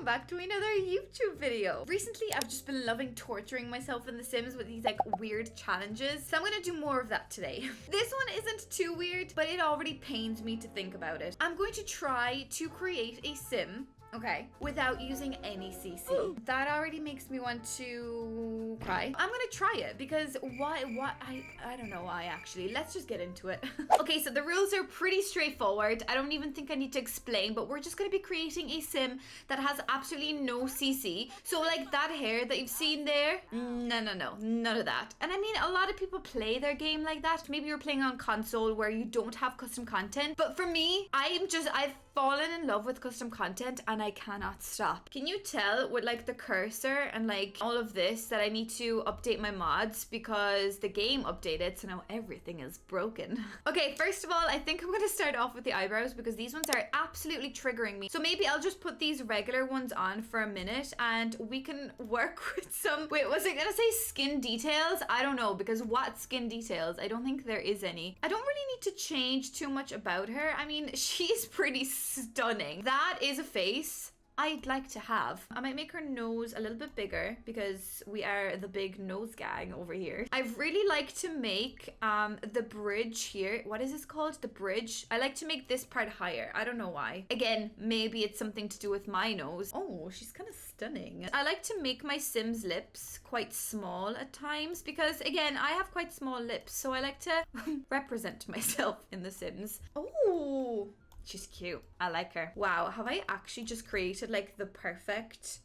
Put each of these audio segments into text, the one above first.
welcome back to another YouTube video. Recently, I've just been loving torturing myself in The Sims with these like weird challenges. So I'm gonna do more of that today. This one isn't too weird, but it already pains me to think about it. I'm going to try to create a sim, okay, without using any CC. That already makes me want to cry. I'm gonna try it because why I don't know why actually. Let's just get into it. Okay, so the rules are pretty straightforward. I don't even think I need to explain, but we're just gonna be creating a sim that has absolutely no CC. So like that hair that you've seen there, no, none of that. And I mean, a lot of people play their game like that. Maybe you're playing on console where you don't have custom content, but for me, I've fallen in love with custom content and I cannot stop. Can you tell with like the cursor and like all of this that I need to update my mods because the game updated, so now everything is broken. Okay, first of all, I think I'm gonna start off with the eyebrows because these ones are absolutely triggering me. So maybe I'll just put these regular ones on for a minute and we can work with some, wait, was I gonna say skin details? I don't know, because what skin details? I don't think there is any. I don't really need to change too much about her. I mean, she's pretty stunning. That is a face I'd like to have. I might make her nose a little bit bigger because we are the big nose gang over here. I really like to make the bridge here. What is this called? The bridge. I like to make this part higher. I don't know why. Again, maybe it's something to do with my nose. Oh, she's kind of stunning. I like to make my Sims lips quite small at times because again, I have quite small lips, so I like to represent myself in The Sims. Oh, she's cute. I like her. Wow, have I actually just created like the perfect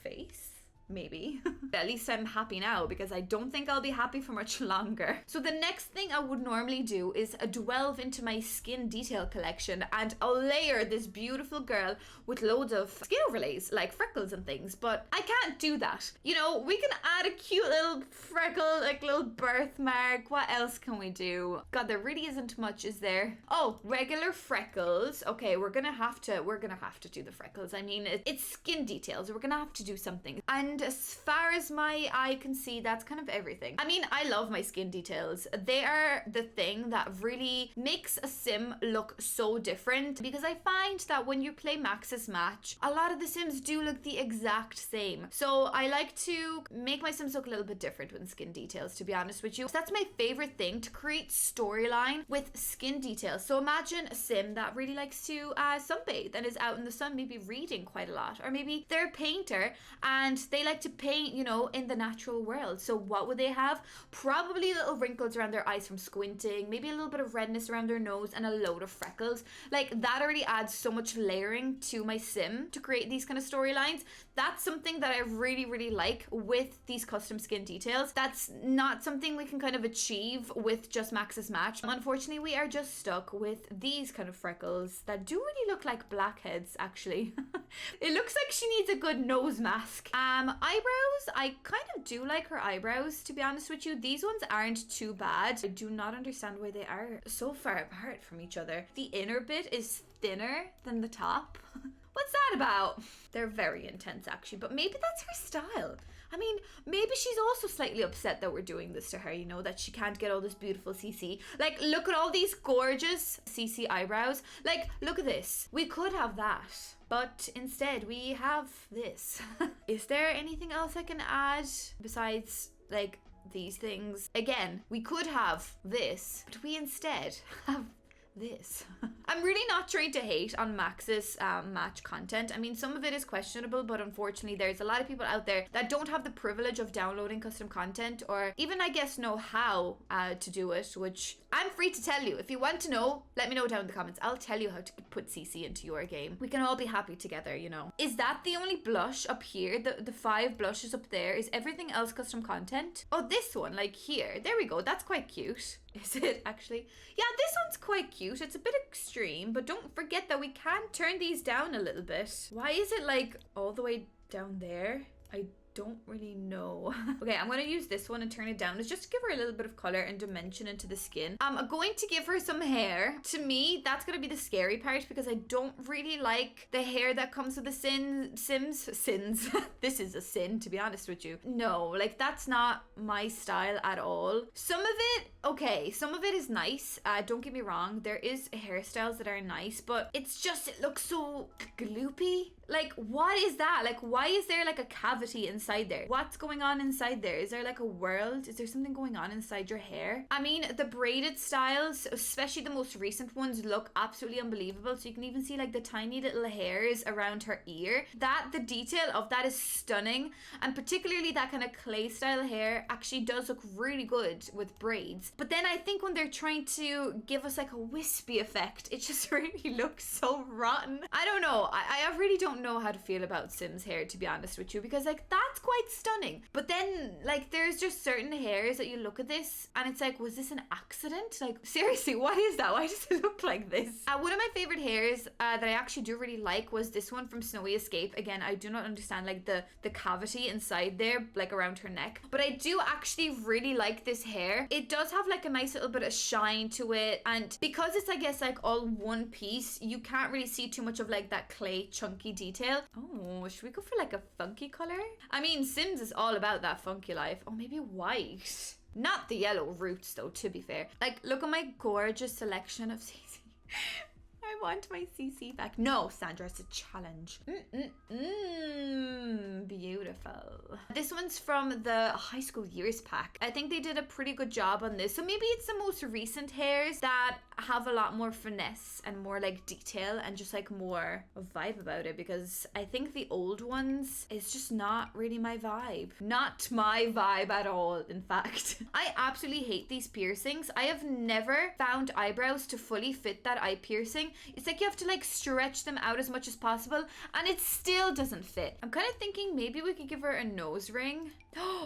face? Maybe. At least I'm happy now because I don't think I'll be happy for much longer. So the next thing I would normally do is delve into my skin detail collection and I'll layer this beautiful girl with loads of skin overlays like freckles and things, but I can't do that. You know, we can add a cute little freckle, like little birthmark. What else can we do? God, there really isn't much, is there? Oh, regular freckles. Okay, we're gonna have to do the freckles. I mean, it's skin details. We're gonna have to do something. And as far as my eye can see, that's kind of everything. I mean, I love my skin details. They are the thing that really makes a sim look so different because I find that when you play maxis match, a lot of the sims do look the exact same. So I like to make my sims look a little bit different with skin details, to be honest with you. So that's my favorite thing, to create storyline with skin details. So imagine a sim that really likes to sunbathe and is out in the sun, maybe reading quite a lot, or maybe they're a painter and they like to paint, you know, in the natural world. So what would they have? Probably little wrinkles around their eyes from squinting, maybe a little bit of redness around their nose and a load of freckles. Like that already adds so much layering to my sim to create these kind of storylines. That's something that I really, really like with these custom skin details. That's not something we can kind of achieve with just maxis match. Unfortunately, we are just stuck with these kind of freckles that do really look like blackheads, actually. It looks like she needs a good nose mask. Eyebrows, I kind of do like her eyebrows, to be honest with you. These ones aren't too bad. I do not understand why they are so far apart from each other. The inner bit is thinner than the top. What's that about? They're very intense actually, but maybe that's her style. I mean, maybe she's also slightly upset that we're doing this to her, you know, that she can't get all this beautiful CC. Like, look at all these gorgeous CC eyebrows. Like, look at this. We could have that, but instead we have this. Is there anything else I can add besides like these things? Again, we could have this, but we instead have this. I'm really not trying to hate on maxis match content. I mean, some of it is questionable, but unfortunately there's a lot of people out there that don't have the privilege of downloading custom content, or even I guess know how to do it, which I'm free to tell you. If you want to know, let me know down in the comments. I'll tell you how to put CC into your game. We can all be happy together, you know. Is that the only blush up here? The 5 blushes up there? Is everything else custom content? Oh, this one, like here. There we go. That's quite cute. Is it actually? Yeah, this one's quite cute. It's a bit extreme, but don't forget that we can turn these down a little bit. Why is it like all the way down there? I don't really know. Okay, I'm gonna use this one and turn it down. It's just to give her a little bit of color and dimension into the skin. I'm going to give her some hair. To me, that's gonna be the scary part because I don't really like the hair that comes with the Sims. This is a sin, to be honest with you. No, like that's not my style at all. Some of it, okay, some of it is nice. Don't get me wrong. There is hairstyles that are nice, but it's just, it looks so gloopy. Like, what is that? Like, why is there like a cavity inside there? What's going on inside there? Is there like a world? Is there something going on inside your hair? I mean, the braided styles, especially the most recent ones, look absolutely unbelievable. So you can even see like the tiny little hairs around her ear. The detail of that is stunning. And particularly that kind of clay style hair actually does look really good with braids. But then I think when they're trying to give us like a wispy effect, it just really looks so rotten. I don't know. I really don't know how to feel about Sim's hair, to be honest with you, because like that's quite stunning. But then like there's just certain hairs that you look at this and it's like, was this an accident? Like seriously, why is that? Why does it look like this? One of my favorite hairs that I actually do really like was this one from Snowy Escape. Again, I do not understand like the cavity inside there, like around her neck, but I do actually really like this hair. It does have like a nice little bit of shine to it, and because it's, I guess, like all one piece, you can't really see too much of like that clay chunky detail. Oh, should we go for like a funky color? I mean, Sims is all about that funky life. Oh, maybe white. Not the yellow roots though, to be fair. Like, look at my gorgeous selection of CC. I want my CC back. No, Sandra, it's a challenge. Beautiful. This one's from the high school years pack. I think they did a pretty good job on this. So maybe it's the most recent hairs that have a lot more finesse and more like detail and just like more vibe about it, because I think the old ones is just not really my vibe. Not my vibe at all, in fact. I absolutely hate these piercings. I have never found eyebrows to fully fit that eye piercing. It's like you have to like stretch them out as much as possible and it still doesn't fit. I'm kind of thinking maybe we could give her a nose ring.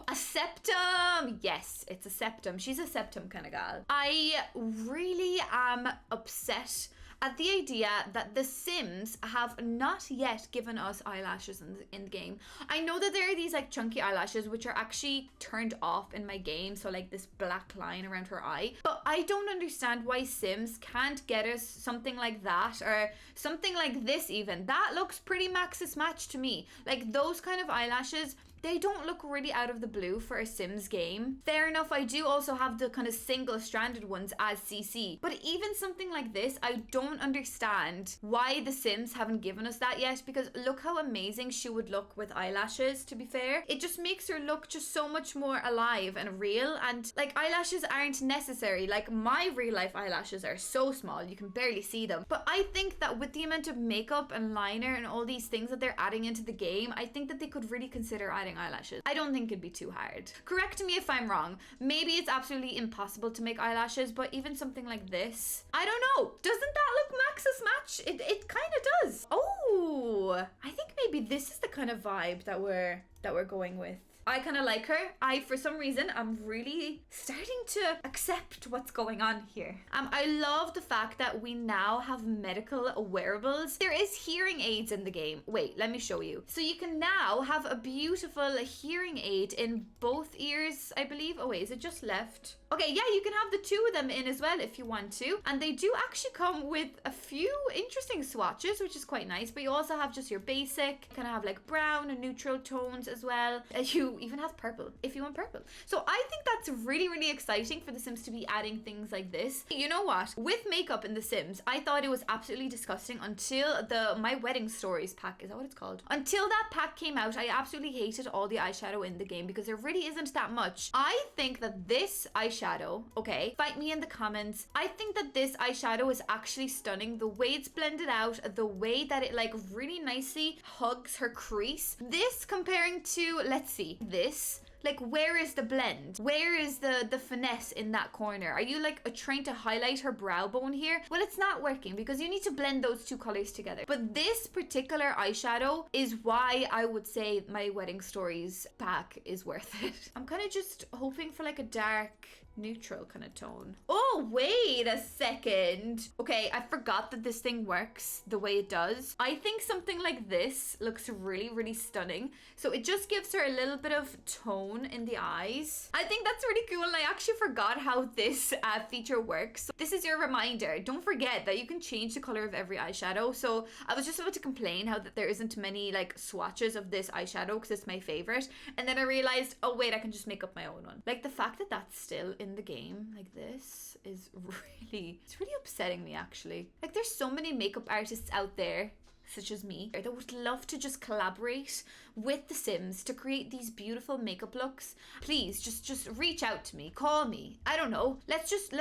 A septum! Yes, it's a septum. She's a septum kind of gal. I really am upset at the idea that The Sims have not yet given us eyelashes in the game. I know that there are these like chunky eyelashes which are actually turned off in my game, so like this black line around her eye, but I don't understand why Sims can't get us something like that, or something like this even. That looks pretty maxis match to me. Like those kind of eyelashes, they don't look really out of the blue for a Sims game. Fair enough, I do also have the kind of single-stranded ones as CC. But even something like this, I don't understand why the Sims haven't given us that yet, because look how amazing she would look with eyelashes, to be fair. It just makes her look just so much more alive and real, and like eyelashes aren't necessary. Like my real-life eyelashes are so small, you can barely see them. But I think that with the amount of makeup and liner and all these things that they're adding into the game, I think that they could really consider adding eyelashes. I don't think it'd be too hard. Correct me if I'm wrong. Maybe it's absolutely impossible to make eyelashes, but even something like this, I don't know. Doesn't that look maxis match? It kind of does. Oh, I think maybe this is the kind of vibe that we're going with. I kind of like her. For some reason, I'm really starting to accept what's going on here. I love the fact that we now have medical wearables. There is hearing aids in the game. Wait, let me show you. So you can now have a beautiful hearing aid in both ears, I believe. Oh wait, is it just left? Okay, yeah, you can have the two of them in as well if you want to. And they do actually come with a few interesting swatches, which is quite nice. But you also have just your basic, kind of have like brown and neutral tones as well. You even have purple if you want purple. So I think that's really, really exciting for The Sims to be adding things like this. You know what? With makeup in The Sims, I thought it was absolutely disgusting until the My Wedding Stories pack. Is that what it's called? Until that pack came out, I absolutely hated all the eyeshadow in the game because there really isn't that much. I think that this eyeshadow, okay, fight me in the comments. I think that this eyeshadow is actually stunning. The way it's blended out, the way that it like really nicely hugs her crease. This comparing to, let's see, this. Like, where is the blend? Where is the finesse in that corner? Are you like trying to highlight her brow bone here? Well, it's not working because you need to blend those two colors together. But this particular eyeshadow is why I would say My Wedding Stories pack is worth it. I'm kind of just hoping for like a dark neutral kind of tone. Oh, wait a second. Okay, I forgot that this thing works the way it does. I think something like this looks really, really stunning. So it just gives her a little bit of tone in the eyes. I think that's really cool, and I actually forgot how this feature works. So this is your reminder. Don't forget that you can change the color of every eyeshadow. So I was just about to complain how that there isn't many like swatches of this eyeshadow because it's my favorite. And then I realized, oh wait, I can just make up my own one. Like the fact that that's still in the game like this is really, it's really upsetting me actually. Like there's so many makeup artists out there such as me, that would love to just collaborate with The Sims to create these beautiful makeup looks, please just reach out to me, call me. I don't know. Let's just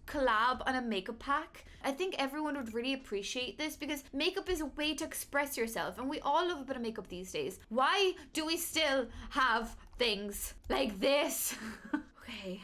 collab on a makeup pack. I think everyone would really appreciate this because makeup is a way to express yourself, and we all love a bit of makeup these days. Why do we still have things like this? Okay,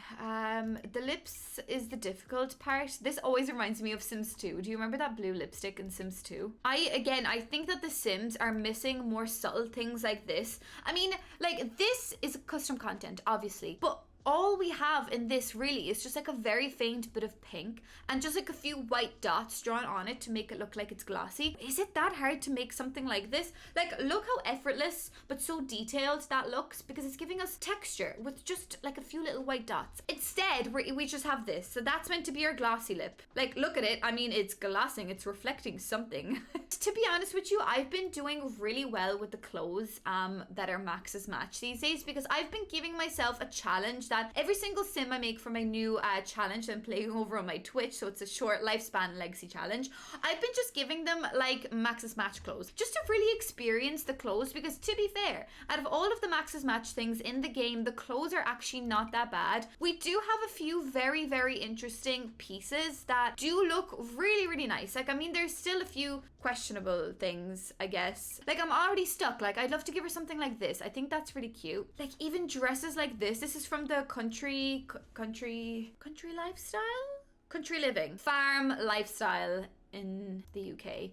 the lips is the difficult part. This always reminds me of Sims 2. Do you remember that blue lipstick in Sims 2? I think that the Sims are missing more subtle things like this. I mean, like, this is custom content, obviously, but all we have in this really is just like a very faint bit of pink and just like a few white dots drawn on it to make it look like it's glossy. Is it that hard to make something like this? Like, look how effortless but so detailed that looks, because it's giving us texture with just like a few little white dots. Instead, we just have this. So that's meant to be our glossy lip. Like, look at it. I mean, it's glossing. It's reflecting something. To be honest with you, I've been doing really well with the clothes that are Max's Match these days, because I've been giving myself a challenge that every single sim I make for my new challenge I'm playing over on my Twitch, so it's a short lifespan legacy challenge, I've been just giving them like Max's Match clothes just to really experience the clothes, because to be fair, out of all of the Max's Match things in the game, the clothes are actually not that bad. We do have a few very, very interesting pieces that do look really, really nice. Like, I mean, there's still a few questionable things, I guess. Like, I'm already stuck. Like, I'd love to give her something like this. I think that's really cute. Like, even dresses like this. This is from the country lifestyle? Country living. Farm lifestyle in the UK.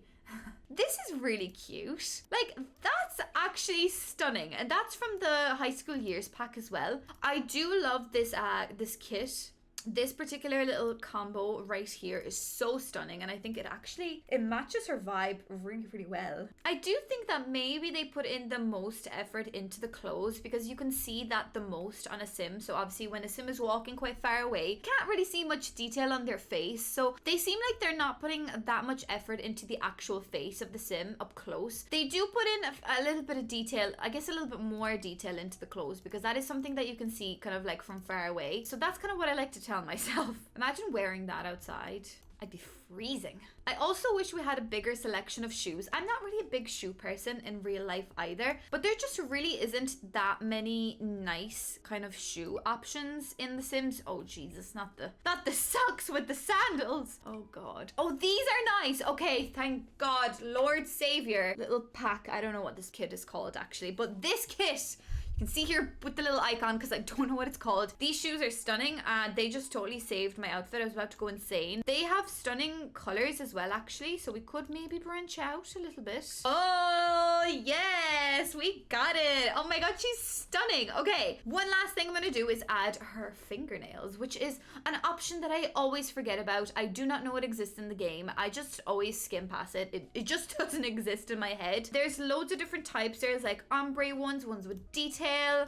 This is really cute. Like, that's actually stunning. And that's from the high school years pack as well. I do love this this kit. This particular little combo right here is so stunning, and I think it matches her vibe really, really well. I do think that maybe they put in the most effort into the clothes, because you can see that the most on a sim. So obviously when a sim is walking quite far away, can't really see much detail on their face. So they seem like they're not putting that much effort into the actual face of the sim up close. They do put in a little bit of detail, I guess a little bit more detail into the clothes, because that is something that you can see kind of like from far away. So that's kind of what I like to tell myself. Imagine wearing that outside. I'd be freezing. I also wish we had a bigger selection of shoes. I'm not really a big shoe person in real life either, but there just really isn't that many nice kind of shoe options in The Sims. Oh Jesus, not the socks with the sandals. Oh God. Oh, these are nice. Okay, thank God, Lord Savior. Little pack. I don't know what this kit is called actually, but this kit, you can see here with the little icon because I don't know what it's called. These shoes are stunning. They just totally saved my outfit. I was about to go insane. They have stunning colors as well, actually, so we could maybe branch out a little bit. Oh, yes, we got it. Oh my God, she's stunning. Okay, one last thing I'm gonna do is add her fingernails, which is an option that I always forget about. I do not know it exists in the game. I just always skim past it. It just doesn't exist in my head. There's loads of different types. There's like ombre ones with detail.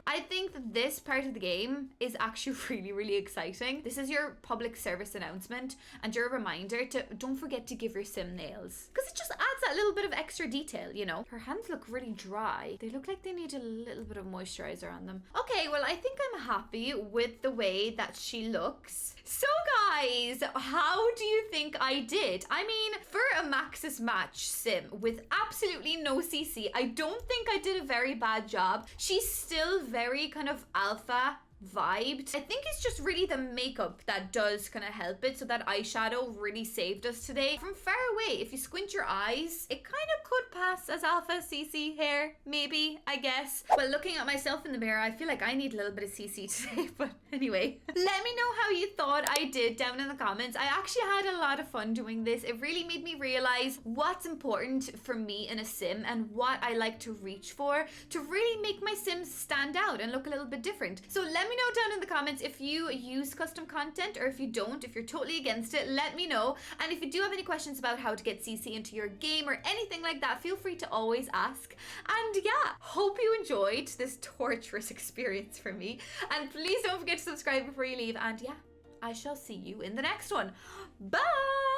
I think that this part of the game is actually really, really exciting. This is your public service announcement and your reminder to don't forget to give your sim nails, because it just adds that little bit of extra detail, you know. Her hands look really dry. They look like they need a little bit of moisturizer on them. Okay, well, I think I'm happy with the way that she looks. So guys, how do you think I did? I mean, for a Maxis Match sim with absolutely no CC, I don't think I did a very bad job. She's still very kind of alpha vibed. I think it's just really the makeup that does kind of help it. So that eyeshadow really saved us today. From far away, if you squint your eyes, it kind of could pass as alpha CC hair, maybe, I guess. Well, looking at myself in the mirror, I feel like I need a little bit of CC today, but anyway. Let me know how you thought I did down in the comments. I actually had a lot of fun doing this. It really made me realize what's important for me in a sim and what I like to reach for to really make my sims stand out and look a little bit different. So let me know down in the comments if you use custom content, or if you don't, if you're totally against it, let me know. And if you do have any questions about how to get CC into your game or anything like that, feel free to always ask. And yeah, hope you enjoyed this torturous experience for me. And please don't forget to subscribe before you leave. And yeah, I shall see you in the next one. Bye!